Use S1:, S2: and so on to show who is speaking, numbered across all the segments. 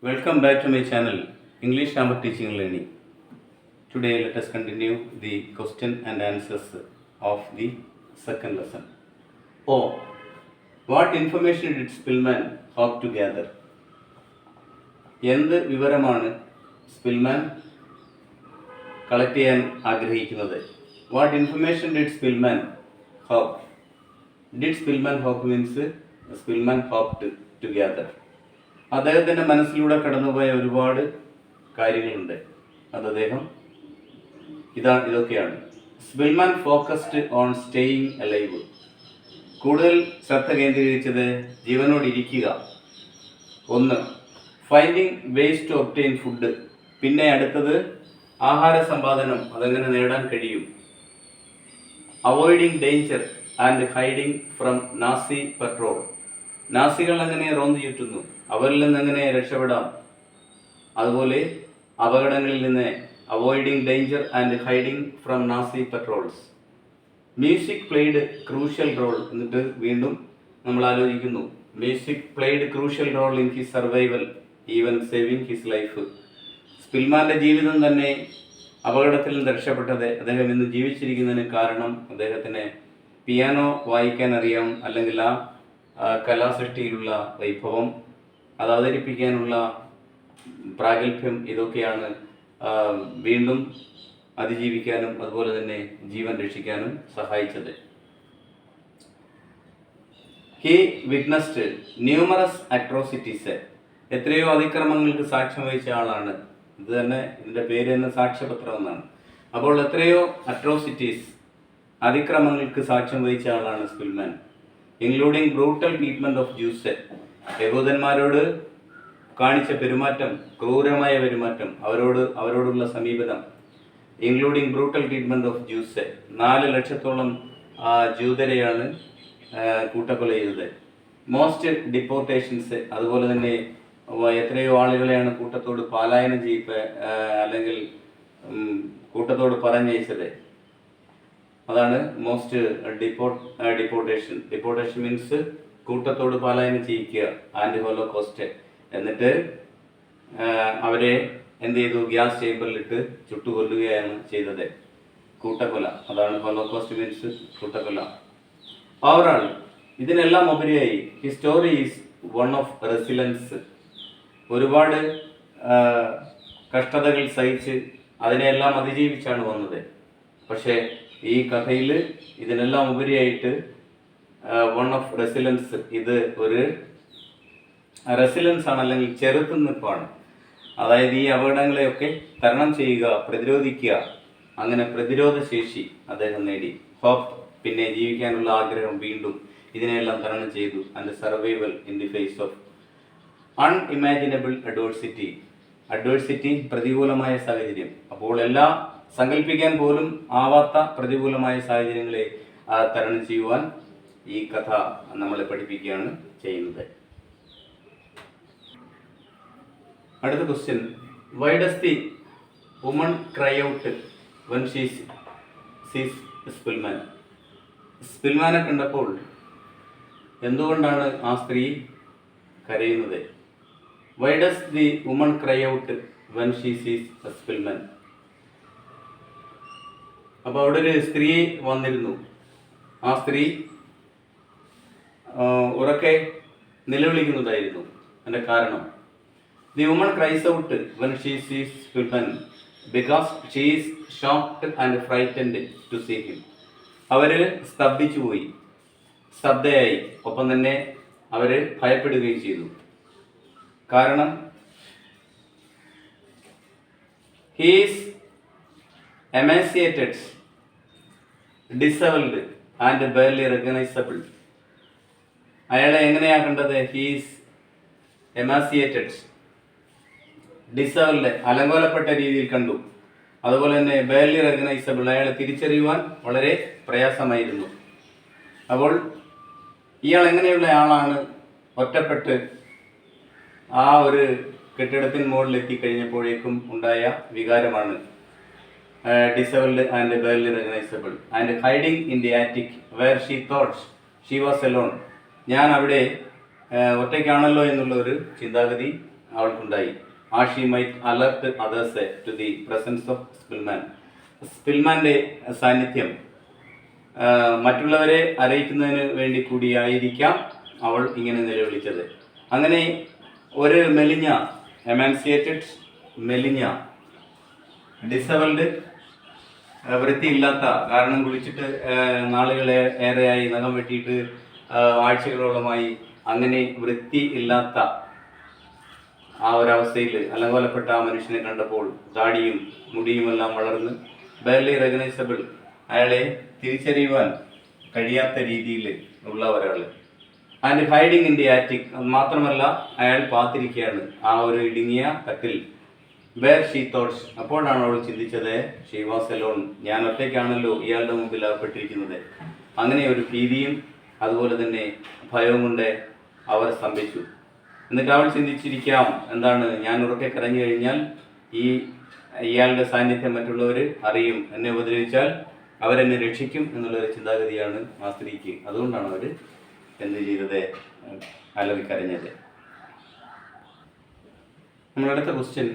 S1: Welcome back to my channel, English Grammar Teaching and Learning. Today let us continue the question and answers of the second lesson. Oh, what information did Spillman hope to gather? എന്ത് വിവരമാണ് Spillman collect ചെയ്യാൻ ആഗ്രഹിക്കുന്നത്? What information did Szpilman hope? Did Szpilman hope means Szpilman hoped to gather. അദ്ദേഹത്തിൻ്റെ മനസ്സിലൂടെ കടന്നുപോയ ഒരുപാട് കാര്യങ്ങളുണ്ട്. അത് അദ്ദേഹം ഇതൊക്കെയാണ്. Szpilman focused on staying alive. കൂടുതൽ ശ്രദ്ധ കേന്ദ്രീകരിച്ചത് ജീവനോടിരിക്കുക. ഒന്ന്, finding ways to obtain food. പിന്നെ അടുത്തത് ആഹാര സമ്പാദനം, അതെങ്ങനെ നേടാൻ കഴിയും. Avoiding danger and hiding from Nazi patrol. നാസികൾ എങ്ങനെ റോന്തു ചുറ്റുന്നു, അവരിൽ നിന്ന് എങ്ങനെ രക്ഷപ്പെടാം. അതുപോലെ അപകടങ്ങളിൽ നിന്ന് avoiding danger and hiding from Nazi patrols. Music played crucial role. എന്നിട്ട് വീണ്ടും നമ്മൾ ആലോചിക്കുന്നു, music played crucial role in his survival even saving his life. സ്പിൽമാൻ്റെ ജീവിതം തന്നെ അപകടത്തിൽ നിന്ന് രക്ഷപ്പെട്ടത് അദ്ദേഹം ഇന്ന് ജീവിച്ചിരിക്കുന്നതിന് കാരണം അദ്ദേഹത്തിന് പിയാനോ വായിക്കാൻ അറിയാം, അല്ലെങ്കിൽ ആ കലാസൃഷ്ടിയിലുള്ള വൈഭവം, അത് അവതരിപ്പിക്കാനുള്ള പ്രാഗൽഭ്യം, ഇതൊക്കെയാണ് വീണ്ടും അതിജീവിക്കാനും അതുപോലെ തന്നെ ജീവൻ രക്ഷിക്കാനും സഹായിച്ചത്. He witnessed numerous atrocities. എത്രയോ അതിക്രമങ്ങൾക്ക് സാക്ഷ്യം വഹിച്ച ആളാണ്. ഇത് തന്നെ ഇതിൻ്റെ പേര് തന്നെ സാക്ഷ്യപത്രം എന്നാണ്. അപ്പോൾ എത്രയോ അട്രോസിറ്റീസ്, അതിക്രമങ്ങൾക്ക് സാക്ഷ്യം വഹിച്ച ആളാണ് Szpilman. Including brutal treatment of Jews. യഹൂദന്മാരോട് കാണിച്ച പെരുമാറ്റം, ക്രൂരമായ പെരുമാറ്റം, അവരോടുള്ള സമീപനം. Including brutal treatment of Jews. 4 ലക്ഷത്തോളം ജൂതരെയാണ് കൂട്ടക്കൊല ചെയ്തത്. Most deportations. അതുപോലെ തന്നെ എത്രയോ ആളുകളെയാണ് കൂട്ടത്തോട് പലായനം അല്ലെങ്കിൽ കൂട്ടത്തോട് പറഞ്ഞയച്ചത്. അതാണ് മോസ്റ്റ് ഡിപ്പോർട്ടേഷൻ. ഡിപ്പോർട്ടേഷൻ മീൻസ് കൂട്ടത്തോട് പലായനം ചെയ്യിക്കുക, ആൻഡ് ഹോളോകോസ്റ്റ്. എന്നിട്ട് അവരെ എന്ത് ചെയ്തു, ഗ്യാസ് ചേമ്പറിലിട്ട് ചുട്ടുകൊല്ലുകയാണ് ചെയ്തത്. കൂട്ടക്കൊല, അതാണ് ഹോളോകോസ്റ്റ് മീൻസ് കൂട്ടക്കൊല. ഓവറാൾ ഇതിനെല്ലാം ഉപരിയായി he story is one of resilience. ഒരുപാട് കഷ്ടതകൾ സഹിച്ച് അതിനെല്ലാം അതിജീവിച്ചാണ് വന്നത്. പക്ഷേ ഈ കഥയിൽ ഇതിനെല്ലാം ഉപരിയായിട്ട് വൺ ഓഫ് റെസിലൻസ്, ഇത് ഒരു റെസിലൻസ് ആണ്, അല്ലെങ്കിൽ ചെറുത്തുനിൽപ്പാണ്. അതായത് ഈ അപകടങ്ങളെയൊക്കെ തരണം ചെയ്യുക, പ്രതിരോധിക്കുക, അങ്ങനെ പ്രതിരോധ ശേഷി അദ്ദേഹം നേടി. ഹോപ്പ്, പിന്നെ ജീവിക്കാനുള്ള ആഗ്രഹം, വീണ്ടും ഇതിനെല്ലാം തരണം ചെയ്തു. And survival in the face of unimaginable adversity. Adversity, പ്രതികൂലമായ സാഹചര്യം. അപ്പോൾ എല്ലാ സങ്കല്പിക്കാൻ പോലും ആവാത്ത പ്രതികൂലമായ സാഹചര്യങ്ങളെ തരണം ചെയ്യുവാൻ ഈ കഥ നമ്മളെ പഠിപ്പിക്കുകയാണ് ചെയ്യുന്നത്. അടുത്ത question, why does the woman cry out when she sees Szpilman. സ്പിൽമാനെ കണ്ടപ്പോൾ എന്തുകൊണ്ടാണ് ആ സ്ത്രീ കരയുന്നത്? Why does the woman cry out when she sees Szpilman. അപ്പോൾ അവിടെ ഒരു സ്ത്രീ വന്നിരുന്നു. ആ സ്ത്രീ ഉറക്കെ നിലവിളിക്കുന്നതായിരുന്നു. അതിൻ്റെ കാരണം, the woman cries out when she sees Szpilman because she is shocked and frightened to see him. അവർ സ്തബ്ധിച്ചു പോയി, സ്തബ്ധയായി, ഒപ്പം തന്നെ അവർ ഭയപ്പെടുകയും ചെയ്തു. കാരണം he is emaciated, disabled and barely recognisable. അയാളെ എങ്ങനെയാണ് കണ്ടത്? ഹീസ് എമാസിയേറ്റഡ്, ഡിസേബിൾഡ്, അലങ്കോലപ്പെട്ട രീതിയിൽ കണ്ടു. അതുപോലെ തന്നെ ബെയർലി റെക്കഗ്നൈസബിൾ, അയാളെ തിരിച്ചറിയുവാൻ വളരെ പ്രയാസമായിരുന്നു. അപ്പോൾ ഇയാൾ എങ്ങനെയുള്ള ആളാണ്? ഒറ്റപ്പെട്ട് ആ ഒരു കെട്ടിടത്തിന് മുകളിൽ എത്തിക്കഴിഞ്ഞപ്പോഴേക്കും ഉണ്ടായ വികാരമാണ് disabled and barely recognizable and hiding in the attic where she thought she was alone. ഞാൻ അവിടെ ഒറ്റയ്ക്കാണല്ലോ എന്നുള്ള ഒരു ചിന്താഗതി അവൾക്കുണ്ടായി. She might alert others to the presence of Szpilman. സ്പിൽമാൻ്റെ സാന്നിധ്യം മറ്റുള്ളവരെ അറിയിക്കുന്നതിന് വേണ്ടി കൂടിയായിരിക്കാം അവൾ ഇങ്ങനെ നിലവിളിച്ചത്. അങ്ങനെ ഒരു മെലിഞ്ഞ, എമാൻസിയേറ്റഡ്, മെലിഞ്ഞ, ഡിസബിൾഡ്, വൃത്തിയില്ലാത്ത, കാരണം കുളിച്ചിട്ട് നാളുകളെ ഏറെയായി, നഖം വെട്ടിയിട്ട് ആഴ്ചകളോളമായി, അങ്ങനെ വൃത്തി ഇല്ലാത്ത ആ ഒരവസ്ഥയിൽ അലങ്കോലപ്പെട്ട ആ മനുഷ്യനെ കണ്ടപ്പോൾ താടിയും മുടിയുമെല്ലാം വളർന്ന് ബെയർലി റെക്കഗ്നൈസബിൾ, അയാളെ തിരിച്ചറിയുവാൻ കഴിയാത്ത രീതിയിൽ ഉള്ള ഒരാൾ. And hiding in the attic, മാത്രമല്ല അയാൾ പാത്തിരിക്കുകയാണ് ആ ഒരു ഇടുങ്ങിയ തട്ടിൽ. വേർ ഷീ തോട്ട്സ്, അപ്പോഴാണ് അവൾ ചിന്തിച്ചത്, ഷീ വാസ് അലോൺ, ഞാൻ ഒറ്റയ്ക്കാണല്ലോ ഇയാളുടെ മുമ്പിൽ അകപ്പെട്ടിരിക്കുന്നത്. അങ്ങനെ ഒരു ഭീതിയും അതുപോലെ തന്നെ ഭയവും കൊണ്ട് അവർ സ്തംഭിച്ചു. എന്നിട്ട് അവൾ ചിന്തിച്ചിരിക്കാം, എന്താണ്, ഞാൻ ഉറക്കെ കരഞ്ഞു കഴിഞ്ഞാൽ ഇയാളുടെ സാന്നിധ്യം മറ്റുള്ളവർ അറിയും, എന്നെ ഉപദ്രവിച്ചാൽ അവരെന്നെ രക്ഷിക്കും എന്നുള്ളൊരു ചിന്താഗതിയാണ് ആ സ്ത്രീക്ക്. അതുകൊണ്ടാണ് അവർ എന്ത് ചെയ്തത്, അലറിക്കരഞ്ഞത്. നമ്മളടുത്ത question,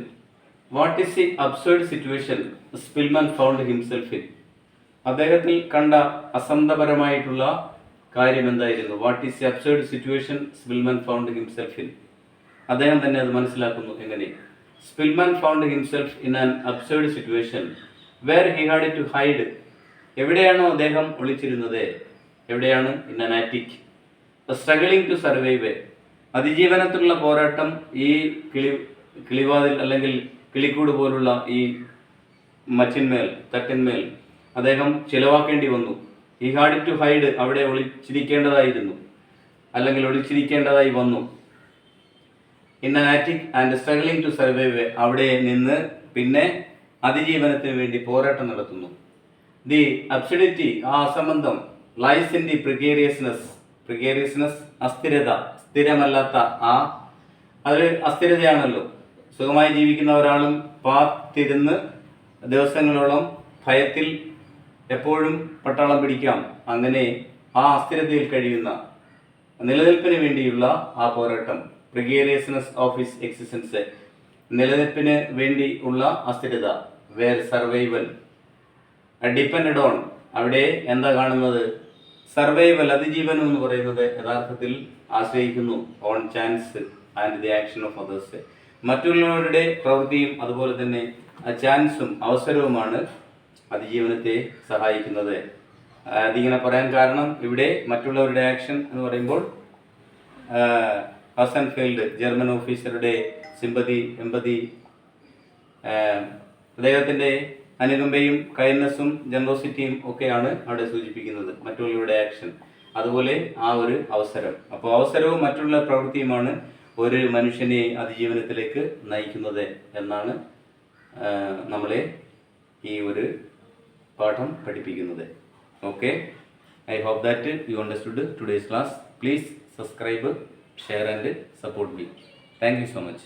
S1: what is the absurd situation Szpilman found himself in? അദ്ദേഹത്തിൽ കണ്ട അസംതപരമായിട്ടുള്ള കാര്യം എന്തായിരുന്നു? What is the absurd situation Szpilman found himself in? അദ്ദേഹം തന്നെ അത് മനസ്സിലാക്കുന്നു. എങ്ങനെ? Szpilman found himself in an absurd situation where he had to hide. എവിടെയാണോ അദ്ദേഹം ഒളിച്ചിരുന്നത്? എവിടെയാണ്? In an attic. Struggling to survive, അതിജീവനത്തിലുള്ള പോരാട്ടം ഈ കിളിവാതിൽ അല്ലെങ്കിൽ കിളിക്കൂട് പോലുള്ള ഈ മച്ചിന്മേൽ, തട്ടിന്മേൽ അദ്ദേഹം ചിലവാക്കേണ്ടി വന്നു. ഹി ഹാഡ് ടു ഹൈഡ്, അവിടെ ഒളിച്ചിരിക്കേണ്ടതായിരുന്നു അല്ലെങ്കിൽ ഒളിച്ചിരിക്കേണ്ടതായി വന്നു. In an attic and struggling to survive, അവിടെ നിന്ന് പിന്നെ അതിജീവനത്തിന് വേണ്ടി പോരാട്ടം നടത്തുന്നു. ദി അബ്സർഡിറ്റി, ആ അസംബന്ധം, ലൈസ് ഇൻ ദി പ്രിക്കേറിയസ്നെസ്. പ്രിക്കേറിയസ്നെസ്, അസ്ഥിരത, സ്ഥിരമല്ലാത്ത അതൊരു അസ്ഥിരതയാണല്ലോ. സുഖമായി ജീവിക്കുന്ന ഒരാളും പാത്തിരുന്ന് ദിവസങ്ങളോളം ഭയത്തിൽ എപ്പോഴും പട്ടാളം പിടിക്കാം, അങ്ങനെ ആ അസ്ഥിരതയിൽ കഴിയുന്ന, നിലനിൽപ്പിന് വേണ്ടിയുള്ള ആ പോരാട്ടം, പ്രിക്കേറിയസ്നെസ് ഓഫ് ഹിസ് എക്സിസ്റ്റൻസ്, നിലനിൽപ്പിന് വേണ്ടി ഉള്ള അസ്ഥിരത. വേർ സർവൈവൽ ഡിപ്പെൻഡ് ഓൺ, അവിടെ എന്താ കാണുന്നത്? സർവൈവൽ, അതിജീവനം എന്ന് പറയുന്നത് യഥാർത്ഥത്തിൽ ആശ്രയിക്കുന്നു on chance and the action of others. മറ്റുള്ളവരുടെ പ്രവൃത്തിയും അതുപോലെ തന്നെ ചാൻസും അവസരവുമാണ് അതിജീവനത്തെ സഹായിക്കുന്നത്. അതിങ്ങനെ പറയാൻ കാരണം, ഇവിടെ മറ്റുള്ളവരുടെ ആക്ഷൻ എന്ന് പറയുമ്പോൾ ഹസൻഫീൽഡ്, ജർമ്മൻ ഓഫീസറുടെ സിമ്പതി, എമ്പതി, അദ്ദേഹത്തിൻ്റെ അനുകമ്പയും കൈൻഡ്നെസ്സും ജനറോസിറ്റിയും ഒക്കെയാണ് അവിടെ സൂചിപ്പിക്കുന്നത്, മറ്റുള്ളവരുടെ ആക്ഷൻ. അതുപോലെ ആ ഒരു അവസരം. അപ്പോൾ അവസരവും മറ്റുള്ള പ്രവൃത്തിയുമാണ് ഒരു മനുഷ്യനെ അതിജീവനത്തിലേക്ക് നയിക്കുന്നത് എന്നാണ് നമ്മളെ ഈ ഒരു പാഠം പഠിപ്പിക്കുന്നത്. Okay, I hope that you understood today's class. Please subscribe, share and support me. Thank you so much.